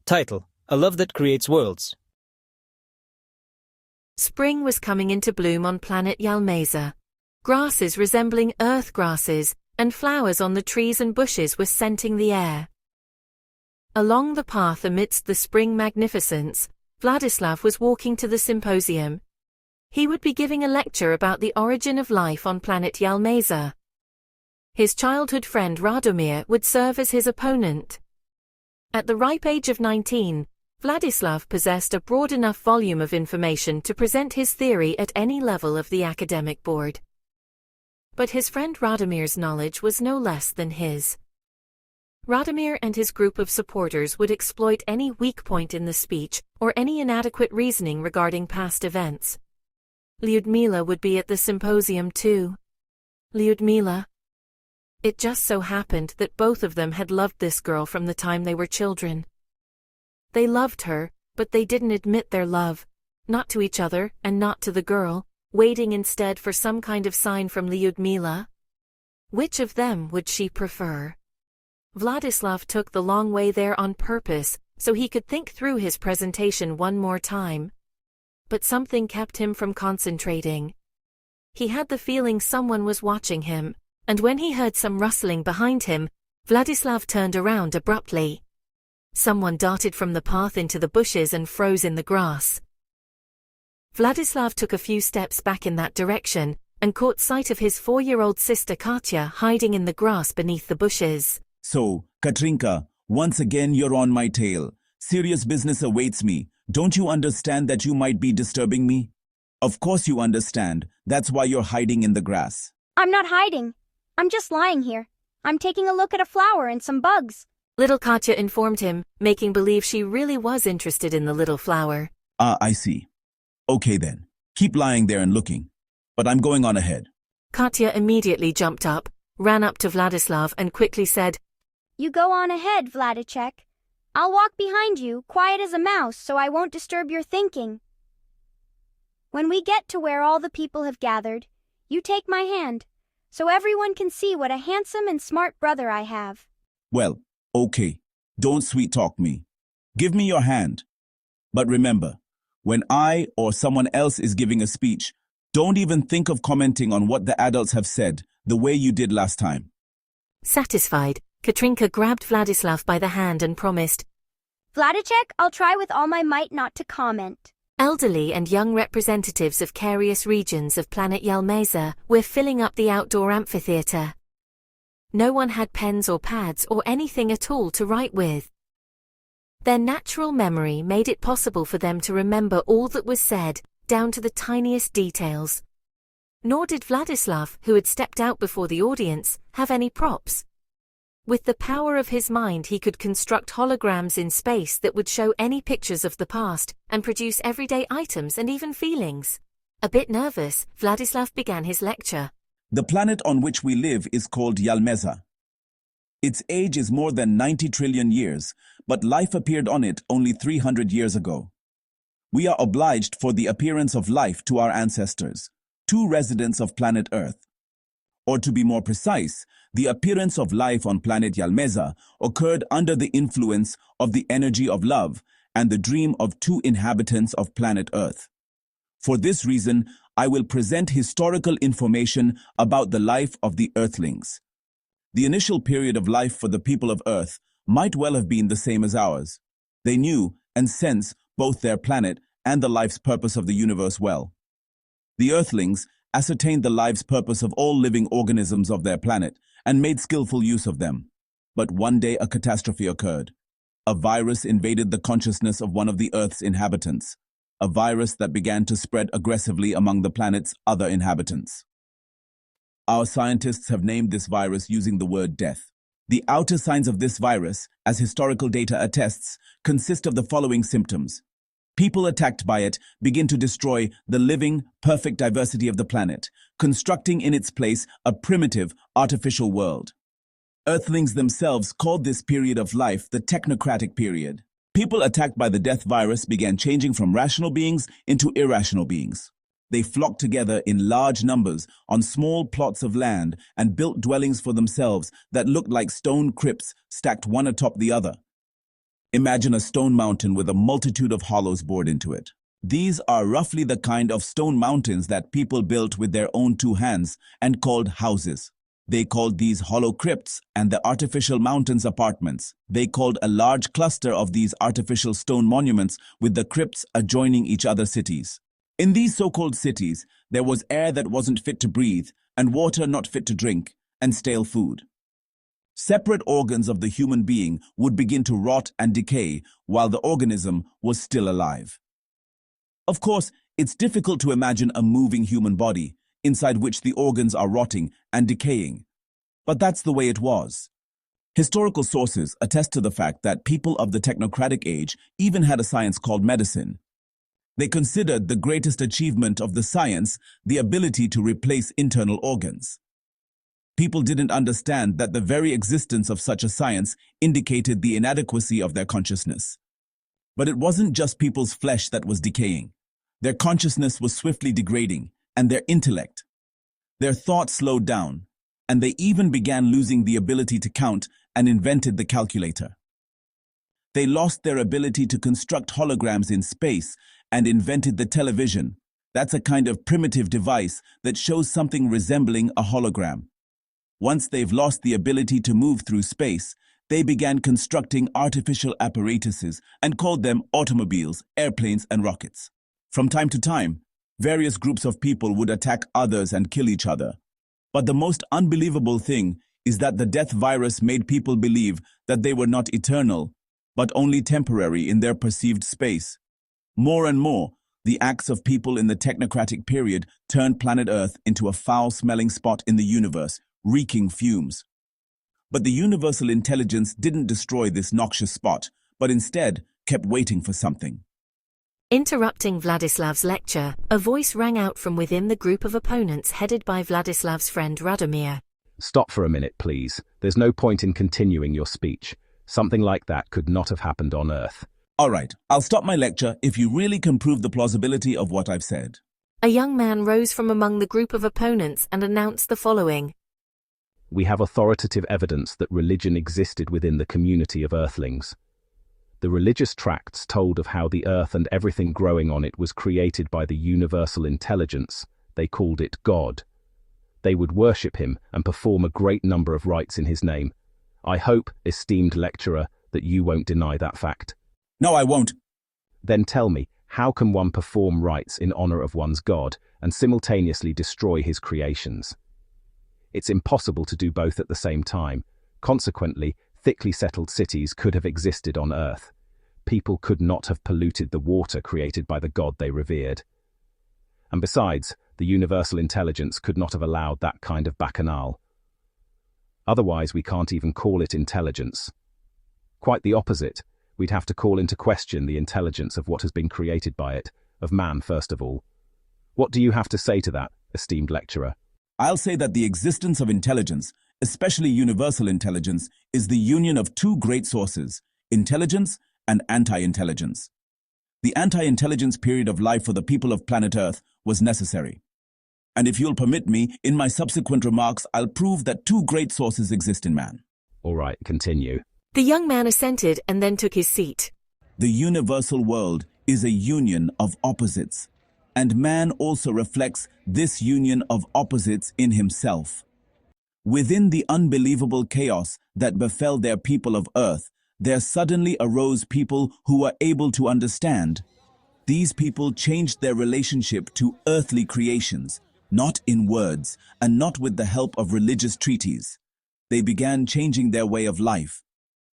Title: A Love That Creates Worlds. Spring was coming into bloom on planet Yalmeza. Grasses resembling earth grasses, and flowers on the trees and bushes were scenting the air. Along the path amidst the spring magnificence, Vladislav was walking to the symposium. He would be giving a lecture about the origin of life on planet Yalmeza. His childhood friend Radomir would serve as his opponent. At the ripe age of 19, Vladislav possessed a broad enough volume of information to present his theory at any level of the academic board. But his friend Radomir's knowledge was no less than his. Radomir and his group of supporters would exploit any weak point in the speech or any inadequate reasoning regarding past events. Lyudmila would be at the symposium too. Lyudmila. It just so happened that both of them had loved this girl from the time they were children. They loved her, but they didn't admit their love, not to each other and not to the girl, waiting instead for some kind of sign from Lyudmila. Which of them would she prefer? Vladislav took the long way there on purpose, so he could think through his presentation one more time. But something kept him from concentrating. He had the feeling someone was watching him, and when he heard some rustling behind him, Vladislav turned around abruptly. Someone darted from the path into the bushes and froze in the grass. Vladislav took a few steps back in that direction, and caught sight of his 4-year-old sister Katya hiding in the grass beneath the bushes. So, Katrinka, once again you're on my tail. Serious business awaits me. Don't you understand that you might be disturbing me? Of course you understand. That's why you're hiding in the grass. I'm not hiding. I'm just lying here. I'm taking a look at a flower and some bugs. Little Katya informed him, making believe she really was interested in the little flower. I see. Okay then. Keep lying there and looking. But I'm going on ahead. Katya immediately jumped up, ran up to Vladislav and quickly said, You go on ahead, Vladicek. I'll walk behind you, quiet as a mouse, so I won't disturb your thinking. When we get to where all the people have gathered, you take my hand, so everyone can see what a handsome and smart brother I have. Well, okay. Don't sweet-talk me. Give me your hand. But remember, when I or someone else is giving a speech, don't even think of commenting on what the adults have said, the way you did last time. Satisfied, Katrinka grabbed Vladislav by the hand and promised, Vladicek, I'll try with all my might not to comment. Elderly and young representatives of various regions of planet Yalmeza were filling up the outdoor amphitheater. No one had pens or pads or anything at all to write with. Their natural memory made it possible for them to remember all that was said, down to the tiniest details. Nor did Vladislav, who had stepped out before the audience, have any props. With the power of his mind he could construct holograms in space that would show any pictures of the past, and produce everyday items and even feelings. A bit nervous, Vladislav began his lecture. The planet on which we live is called Yalmeza. Its age is more than 90 trillion years, but life appeared on it only 300 years ago. We are obliged for the appearance of life to our ancestors, 2 residents of planet Earth. Or to be more precise, the appearance of life on planet Yalmeza occurred under the influence of the energy of love and the dream of 2 inhabitants of planet Earth. For this reason, I will present historical information about the life of the Earthlings. The initial period of life for the people of Earth might well have been the same as ours. They knew and sensed both their planet and the life's purpose of the universe well. The Earthlings ascertained the life's purpose of all living organisms of their planet and made skillful use of them. But one day a catastrophe occurred. A virus invaded the consciousness of one of the Earth's inhabitants, a virus that began to spread aggressively among the planet's other inhabitants. Our scientists have named this virus using the word death. The outer signs of this virus, as historical data attests, consist of the following symptoms. People attacked by it begin to destroy the living, perfect diversity of the planet, constructing in its place a primitive, artificial world. Earthlings themselves called this period of life the technocratic period. People attacked by the death virus began changing from rational beings into irrational beings. They flocked together in large numbers on small plots of land and built dwellings for themselves that looked like stone crypts stacked one atop the other. Imagine a stone mountain with a multitude of hollows bored into it. These are roughly the kind of stone mountains that people built with their own two hands and called houses. They called these hollow crypts, and the artificial mountains apartments. They called a large cluster of these artificial stone monuments with the crypts adjoining each other cities. In these so-called cities, there was air that wasn't fit to breathe, and water not fit to drink, and stale food. Separate organs of the human being would begin to rot and decay while the organism was still alive. Of course, it's difficult to imagine a moving human body inside which the organs are rotting and decaying, but that's the way it was. Historical sources attest to the fact that people of the technocratic age even had a science called medicine. They considered the greatest achievement of the science the ability to replace internal organs. People didn't understand that the very existence of such a science indicated the inadequacy of their consciousness. But it wasn't just people's flesh that was decaying. Their consciousness was swiftly degrading, and their intellect. Their thought slowed down, and they even began losing the ability to count and invented the calculator. They lost their ability to construct holograms in space and invented the television. That's a kind of primitive device that shows something resembling a hologram. Once they've lost the ability to move through space, they began constructing artificial apparatuses and called them automobiles, airplanes, and rockets. From time to time, various groups of people would attack others and kill each other. But the most unbelievable thing is that the death virus made people believe that they were not eternal, but only temporary in their perceived space. More and more, the acts of people in the technocratic period turned planet Earth into a foul-smelling spot in the universe, reeking fumes. But the universal intelligence didn't destroy this noxious spot, but instead kept waiting for something. Interrupting Vladislav's lecture, a voice rang out from within the group of opponents headed by Vladislav's friend Radomir. Stop for a minute, please. There's no point in continuing your speech. Something like that could not have happened on Earth. All right, I'll stop my lecture if you really can prove the plausibility of what I've said. A young man rose from among the group of opponents and announced the following. We have authoritative evidence that religion existed within the community of Earthlings. The religious tracts told of how the Earth and everything growing on it was created by the universal intelligence. They called it God. They would worship him and perform a great number of rites in his name. I hope, esteemed lecturer, that you won't deny that fact. No, I won't. Then tell me, how can one perform rites in honor of one's God and simultaneously destroy his creations? It's impossible to do both at the same time. Consequently, thickly settled cities could have existed on Earth. People could not have polluted the water created by the God they revered. And besides, the universal intelligence could not have allowed that kind of bacchanal. Otherwise, we can't even call it intelligence. Quite the opposite. We'd have to call into question the intelligence of what has been created by it, of man first of all. What do you have to say to that, esteemed lecturer? I'll say that the existence of intelligence, especially universal intelligence, is the union of two great sources, intelligence and anti-intelligence. The anti-intelligence period of life for the people of planet Earth was necessary. And if you'll permit me, in my subsequent remarks, I'll prove that two great sources exist in man. All right, continue. The young man assented and then took his seat. The universal world is a union of opposites, and man also reflects this union of opposites in himself. Within the unbelievable chaos that befell their people of Earth, there suddenly arose people who were able to understand. These people changed their relationship to earthly creations, not in words and not with the help of religious treaties. They began changing their way of life.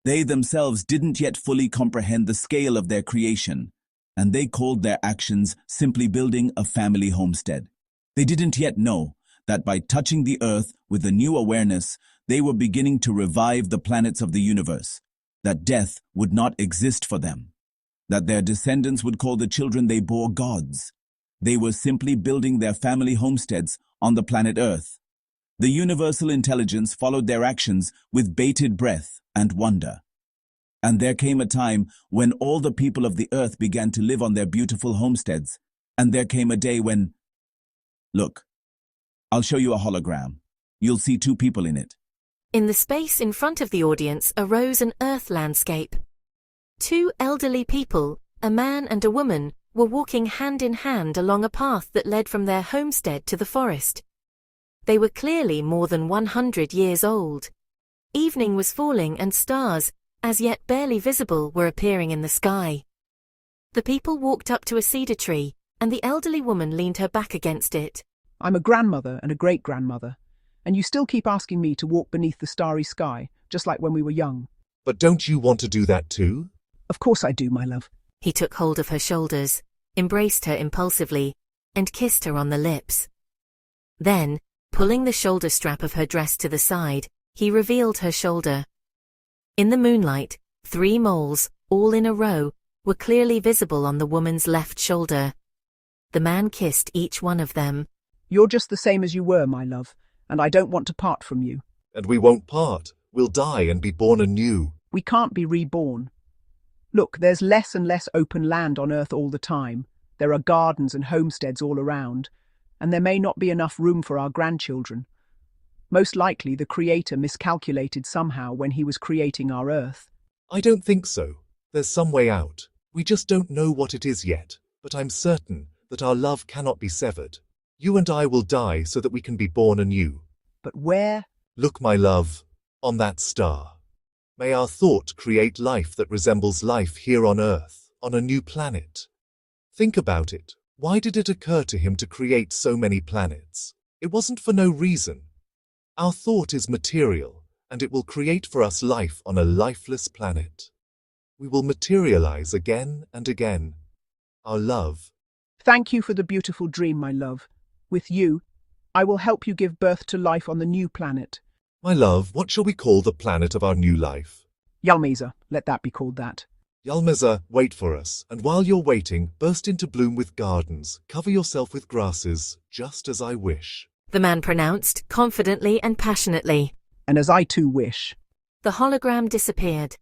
They themselves didn't yet fully comprehend the scale of their creation, and they called their actions simply building a family homestead. They didn't yet know that by touching the earth with a new awareness, they were beginning to revive the planets of the universe, that death would not exist for them, that their descendants would call the children they bore gods. They were simply building their family homesteads on the planet Earth. The universal intelligence followed their actions with bated breath and wonder. And there came a time when all the people of the earth began to live on their beautiful homesteads, and there came a day when... Look, I'll show you a hologram. You'll see two people in it. In the space in front of the audience arose an Earth landscape. Two elderly people, a man and a woman, were walking hand in hand along a path that led from their homestead to the forest. They were clearly more than 100 years old. Evening was falling and stars, as yet barely visible, were appearing in the sky. The people walked up to a cedar tree, and the elderly woman leaned her back against it. I'm a grandmother and a great-grandmother, and you still keep asking me to walk beneath the starry sky, just like when we were young. But don't you want to do that too? Of course I do, my love. He took hold of her shoulders, embraced her impulsively, and kissed her on the lips. Then, pulling the shoulder strap of her dress to the side, he revealed her shoulder. In the moonlight, 3 moles, all in a row, were clearly visible on the woman's left shoulder. The man kissed each one of them. You're just the same as you were, my love, and I don't want to part from you. And we won't part. We'll die and be born anew. We can't be reborn. Look, there's less and less open land on Earth all the time. There are gardens and homesteads all around, and there may not be enough room for our grandchildren. Most likely the Creator miscalculated somehow when he was creating our Earth. I don't think so. There's some way out. We just don't know what it is yet, but I'm certain that our love cannot be severed. You and I will die so that we can be born anew. But where? Look, my love, on that star. May our thought create life that resembles life here on Earth, on a new planet. Think about it. Why did it occur to him to create so many planets? It wasn't for no reason. Our thought is material, and it will create for us life on a lifeless planet. We will materialize again and again. Our love. Thank you for the beautiful dream, my love. With you, I will help you give birth to life on the new planet. My love, what shall we call the planet of our new life? Yalmeza, let that be called that. Yalmeza, wait for us, and while you're waiting, burst into bloom with gardens, cover yourself with grasses, just as I wish. The man pronounced, confidently and passionately. And as I too wish. The hologram disappeared.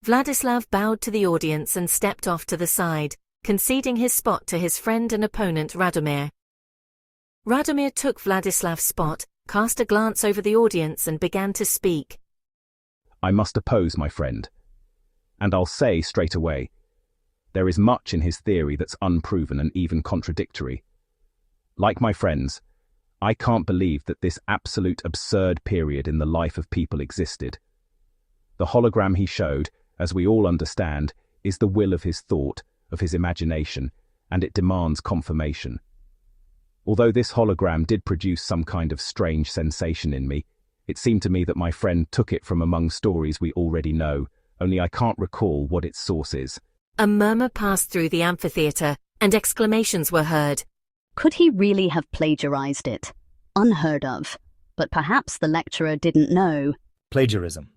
Vladislav bowed to the audience and stepped off to the side, conceding his spot to his friend and opponent Radomir. Radomir took Vladislav's spot, cast a glance over the audience and began to speak. I must oppose my friend. And I'll say straight away, there is much in his theory that's unproven and even contradictory. Like my friends, I can't believe that this absolute absurd period in the life of people existed. The hologram he showed, as we all understand, is the will of his thought, of his imagination, and it demands confirmation. Although this hologram did produce some kind of strange sensation in me, it seemed to me that my friend took it from among stories we already know, only I can't recall what its source is. A murmur passed through the amphitheatre, and exclamations were heard. Could he really have plagiarized it? Unheard of. But perhaps the lecturer didn't know. Plagiarism.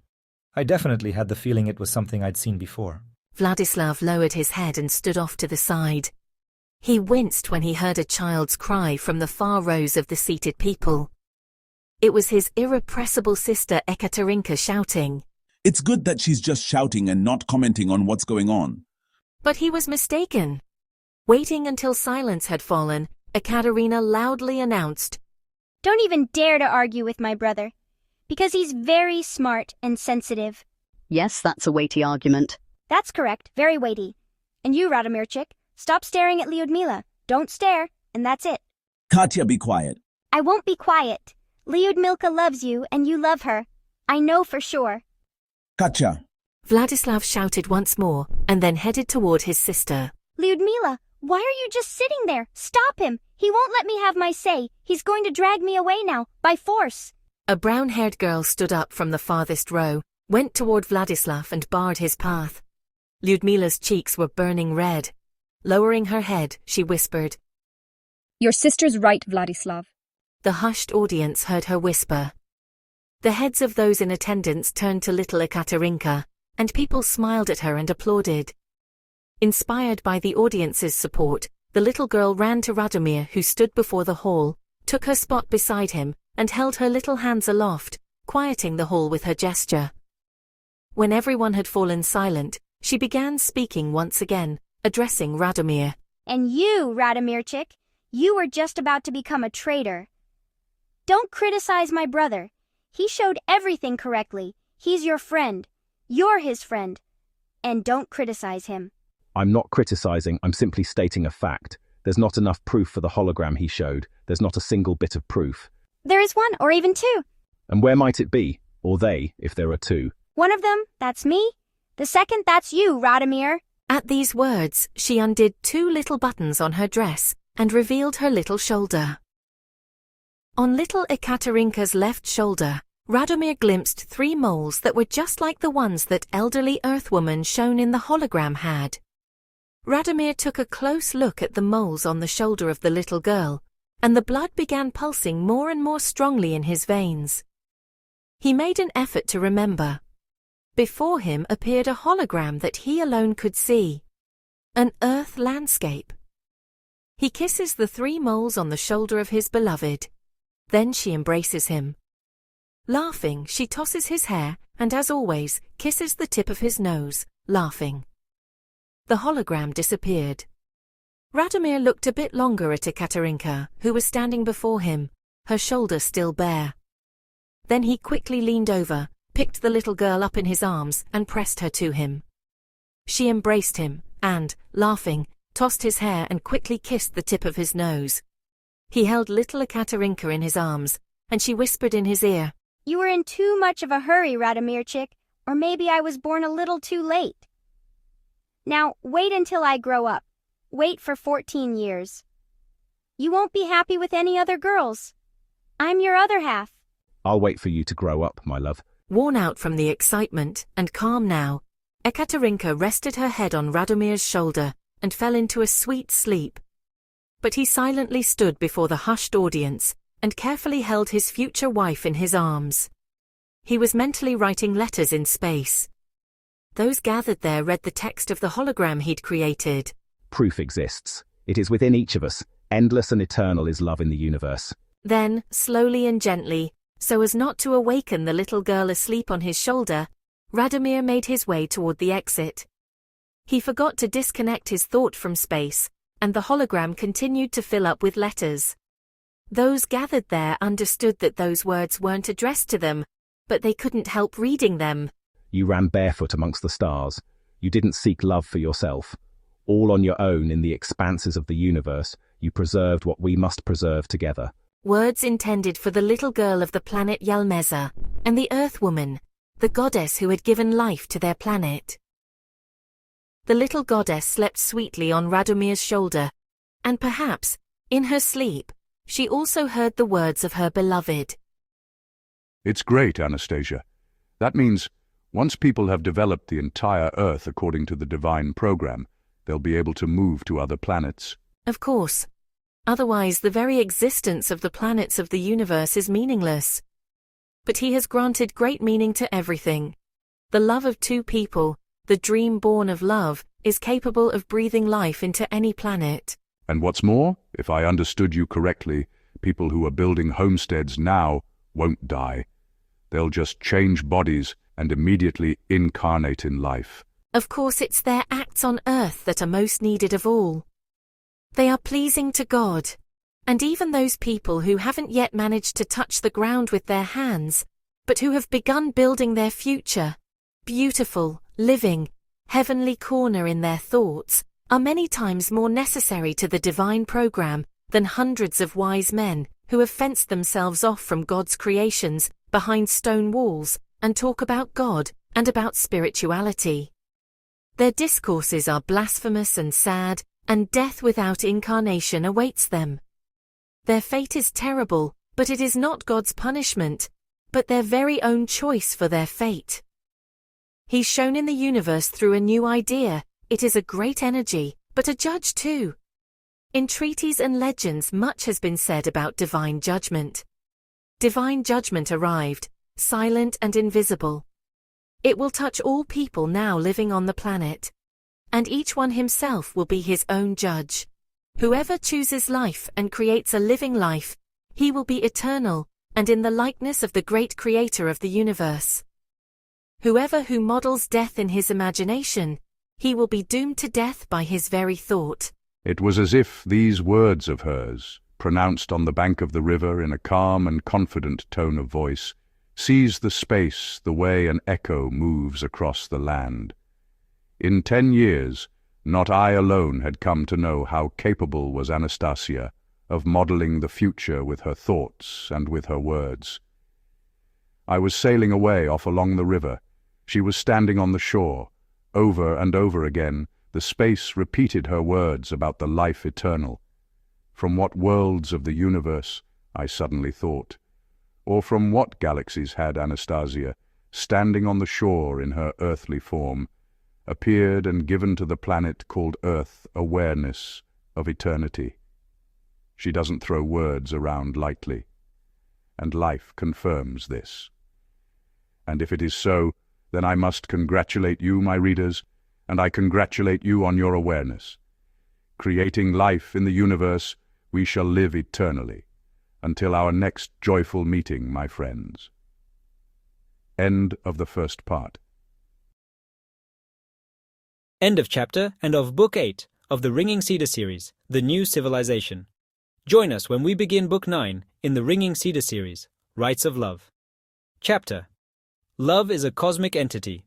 I definitely had the feeling it was something I'd seen before. Vladislav lowered his head and stood off to the side. He winced when he heard a child's cry from the far rows of the seated people. It was his irrepressible sister Ekaterina shouting. It's good that she's just shouting and not commenting on what's going on. But he was mistaken. Waiting until silence had fallen, Ekaterina loudly announced, Don't even dare to argue with my brother, because he's very smart and sensitive. Yes, that's a weighty argument. That's correct, very weighty. And you, Radomirchik, stop staring at Lyudmila. Don't stare, and that's it. Katya, be quiet. I won't be quiet. Lyudmilka loves you, and you love her. I know for sure. Katya. Vladislav shouted once more, and then headed toward his sister. Lyudmila, why are you just sitting there? Stop him. He won't let me have my say. He's going to drag me away now, by force. A brown-haired girl stood up from the farthest row, went toward Vladislav and barred his path. Lyudmila's cheeks were burning red. Lowering her head, she whispered, Your sister's right, Vladislav. The hushed audience heard her whisper. The heads of those in attendance turned to little Ekaterina, and people smiled at her and applauded. Inspired by the audience's support, the little girl ran to Radomir, who stood before the hall, took her spot beside him, and held her little hands aloft, quieting the hall with her gesture. When everyone had fallen silent, she began speaking once again, addressing Radomir. And you, Radomirchik, you were just about to become a traitor. Don't criticize my brother. He showed everything correctly. He's your friend. You're his friend. And don't criticize him. I'm not criticizing, I'm simply stating a fact. There's not enough proof for the hologram he showed. There's not a single bit of proof. There is one, or even two. And where might it be? Or they, if there are two? One of them, that's me. The second, that's you, Radomir. At these words, she undid two little buttons on her dress and revealed her little shoulder. On little Ekaterinka's left shoulder, Radomir glimpsed three moles that were just like the ones that elderly Earthwoman shown in the hologram had. Radomir took a close look at the moles on the shoulder of the little girl, and the blood began pulsing more and more strongly in his veins. He made an effort to remember. Before him appeared a hologram that he alone could see. An Earth landscape. He kisses the three moles on the shoulder of his beloved. Then she embraces him. Laughing, she tosses his hair and, as always, kisses the tip of his nose, laughing. The hologram disappeared. Radomir looked a bit longer at Ekaterinka, who was standing before him, her shoulder still bare. Then he quickly leaned over, picked the little girl up in his arms and pressed her to him. She embraced him and, laughing, tossed his hair and quickly kissed the tip of his nose. He held little Ekaterinka in his arms, and she whispered in his ear, You were in too much of a hurry, Radomirchik, or maybe I was born a little too late. Now, wait until I grow up. Wait for 14 years. You won't be happy with any other girls. I'm your other half. I'll wait for you to grow up, my love. Worn out from the excitement and calm now, Ekaterinka rested her head on Radomir's shoulder and fell into a sweet sleep. But he silently stood before the hushed audience and carefully held his future wife in his arms. He was mentally writing letters in space. Those gathered there read the text of the hologram he'd created. Proof exists. It is within each of us. Endless and eternal is love in the universe. Then, slowly and gently, so as not to awaken the little girl asleep on his shoulder, Radomir made his way toward the exit. He forgot to disconnect his thought from space, and the hologram continued to fill up with letters. Those gathered there understood that those words weren't addressed to them, but they couldn't help reading them. You ran barefoot amongst the stars. You didn't seek love for yourself. All on your own in the expanses of the universe, you preserved what we must preserve together. Words intended for the little girl of the planet Yalmeza, and the Earthwoman, the goddess who had given life to their planet. The little goddess slept sweetly on Radomir's shoulder, and perhaps, in her sleep, she also heard the words of her beloved. It's great, Anastasia. That means, once people have developed the entire Earth according to the divine program, they'll be able to move to other planets. Of course. Otherwise, the very existence of the planets of the universe is meaningless. But he has granted great meaning to everything. The love of two people, the dream born of love, is capable of breathing life into any planet. And what's more, if I understood you correctly, people who are building homesteads now won't die. They'll just change bodies and immediately incarnate in life. Of course, it's their acts on Earth that are most needed of all. They are pleasing to God. And even those people who haven't yet managed to touch the ground with their hands, but who have begun building their future, beautiful, living, heavenly corner in their thoughts, are many times more necessary to the divine program than hundreds of wise men who have fenced themselves off from God's creations behind stone walls and talk about God and about spirituality. Their discourses are blasphemous and sad, and death without incarnation awaits them. Their fate is terrible, but it is not God's punishment, but their very own choice for their fate. He's shown in the universe through a new idea. It is a great energy, but a judge too. In treaties and legends much has been said about divine judgment. Divine judgment arrived, silent and invisible. It will touch all people now living on the planet. And each one himself will be his own judge. Whoever chooses life and creates a living life, he will be eternal, and in the likeness of the great creator of the universe. Whoever who models death in his imagination, he will be doomed to death by his very thought. It was as if these words of hers, pronounced on the bank of the river in a calm and confident tone of voice, seized the space the way an echo moves across the land. In 10 years, not I alone had come to know how capable was Anastasia of modeling the future with her thoughts and with her words. I was sailing away off along the river. She was standing on the shore. Over and over again, the space repeated her words about the life eternal. From what worlds of the universe, I suddenly thought, or from what galaxies had Anastasia, standing on the shore in her earthly form, appeared and given to the planet called Earth awareness of eternity? She doesn't throw words around lightly, and life confirms this. And if it is so, then I must congratulate you, my readers, and I congratulate you on your awareness. Creating life in the universe, we shall live eternally, until our next joyful meeting, my friends. End of the first part. End of chapter and of Book 8 of the Ringing Cedar series, The New Civilization. Join us when we begin Book 9 in the Ringing Cedar series, Rights of Love. Chapter: Love is a cosmic entity,